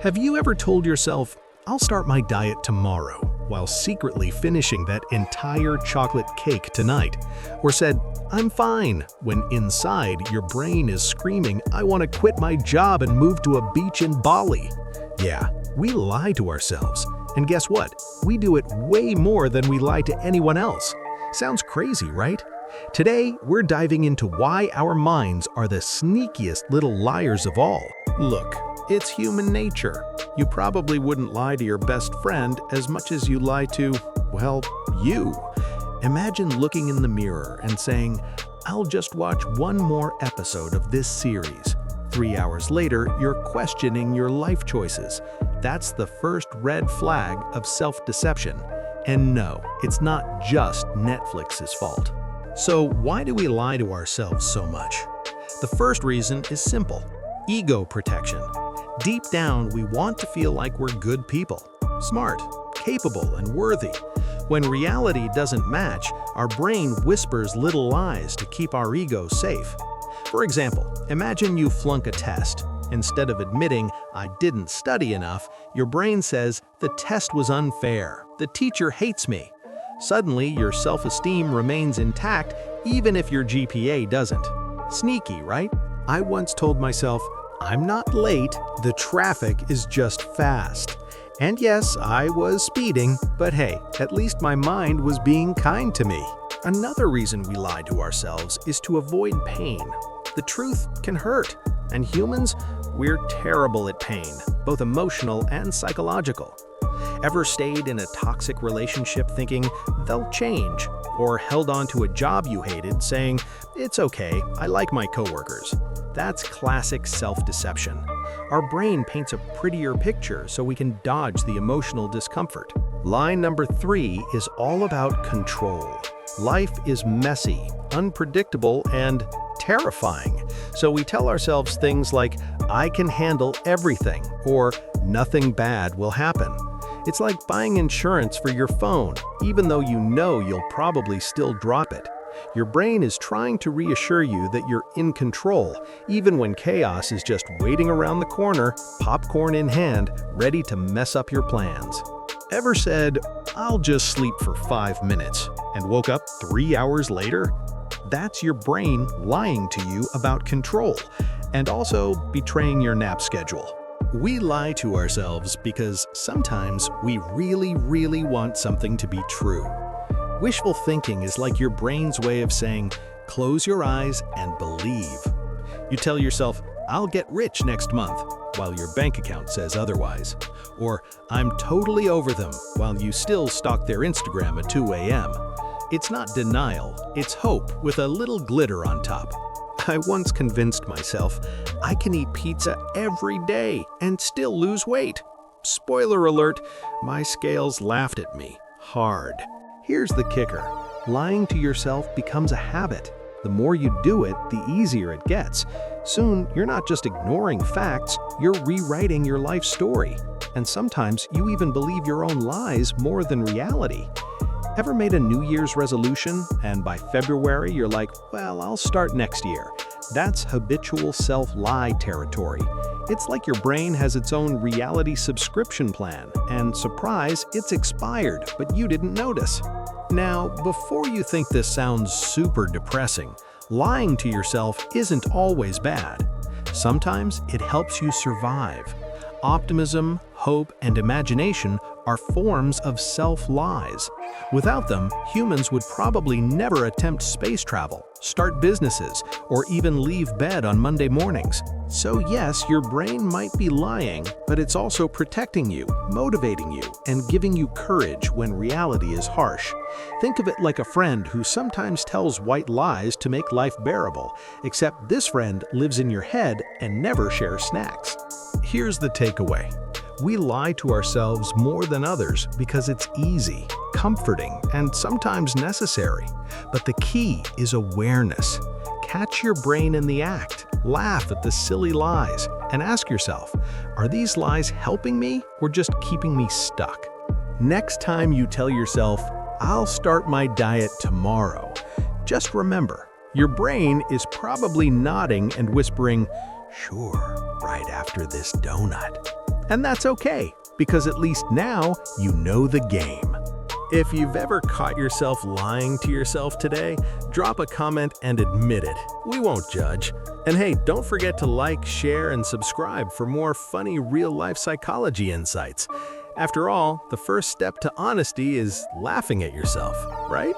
Have you ever told yourself, "I'll start my diet tomorrow," while secretly finishing that entire chocolate cake tonight? Or said, "I'm fine," when inside your brain is screaming, "I want to quit my job and move to a beach in Bali"? Yeah, we lie to ourselves. And guess what? We do it way more than we lie to anyone else. Sounds crazy, right? Today, we're diving into why our minds are the sneakiest little liars of all. Look, it's human nature. You probably wouldn't lie to your best friend as much as you lie to, well, you. Imagine looking in the mirror and saying, "I'll just watch one more episode of this series." 3 hours later, you're questioning your life choices. That's the first red flag of self-deception. And no, it's not just Netflix's fault. So why do we lie to ourselves so much? The first reason is simple: ego protection. Deep down, we want to feel like we're good people, smart, capable, and worthy. When reality doesn't match, our brain whispers little lies to keep our ego safe. For example, imagine you flunk a test. Instead of admitting, "I didn't study enough," your brain says, "The test was unfair. The teacher hates me." Suddenly, your self-esteem remains intact even if your GPA doesn't. Sneaky, right? I once told myself, "I'm not late, the traffic is just fast." And yes, I was speeding, but hey, at least my mind was being kind to me. Another reason we lie to ourselves is to avoid pain. The truth can hurt, and humans, we're terrible at pain, both emotional and psychological. Ever stayed in a toxic relationship thinking they'll change, or held on to a job you hated saying, "It's okay, I like my coworkers"? That's classic self-deception. Our brain paints a prettier picture so we can dodge the emotional discomfort. Lie number 3 is all about control. Life is messy, unpredictable, and terrifying. So we tell ourselves things like, "I can handle everything," or "nothing bad will happen." It's like buying insurance for your phone, even though you know you'll probably still drop it. Your brain is trying to reassure you that you're in control, even when chaos is just waiting around the corner, popcorn in hand, ready to mess up your plans. Ever said, "I'll just sleep for 5 minutes," and woke up 3 hours later? That's your brain lying to you about control, and also betraying your nap schedule. We lie to ourselves because sometimes we really want something to be true. Wishful thinking is like your brain's way of saying, "Close your eyes and believe." You tell yourself, "I'll get rich next month," while your bank account says otherwise. Or, "I'm totally over them," while you still stalk their Instagram at 2 a.m. It's not denial, it's hope with a little glitter on top. I once convinced myself I can eat pizza every day and still lose weight. Spoiler alert, my scales laughed at me hard. Here's the kicker: lying to yourself becomes a habit. The more you do it, the easier it gets. Soon, you're not just ignoring facts, you're rewriting your life story. And sometimes you even believe your own lies more than reality. Ever made a New Year's resolution, and by February you're like, "Well, I'll start next year"? That's habitual self-lie territory. It's like your brain has its own reality subscription plan, and surprise, it's expired, but you didn't notice. Now, before you think this sounds super depressing, lying to yourself isn't always bad. Sometimes it helps you survive. Optimism, hope, and imagination are forms of self-lies. Without them, humans would probably never attempt space travel, start businesses, or even leave bed on Monday mornings. So yes, your brain might be lying, but it's also protecting you, motivating you, and giving you courage when reality is harsh. Think of it like a friend who sometimes tells white lies to make life bearable, except this friend lives in your head and never shares snacks. Here's the takeaway. We lie to ourselves more than others because it's easy, comforting, and sometimes necessary. But the key is awareness. Catch your brain in the act, laugh at the silly lies, and ask yourself, are these lies helping me or just keeping me stuck? Next time you tell yourself, "I'll start my diet tomorrow," just remember, your brain is probably nodding and whispering, "Sure, right after this donut." And that's okay, because at least now you know the game. If you've ever caught yourself lying to yourself today, drop a comment and admit it. We won't judge. And hey, don't forget to like, share, and subscribe for more funny real-life psychology insights. After all, the first step to honesty is laughing at yourself, right?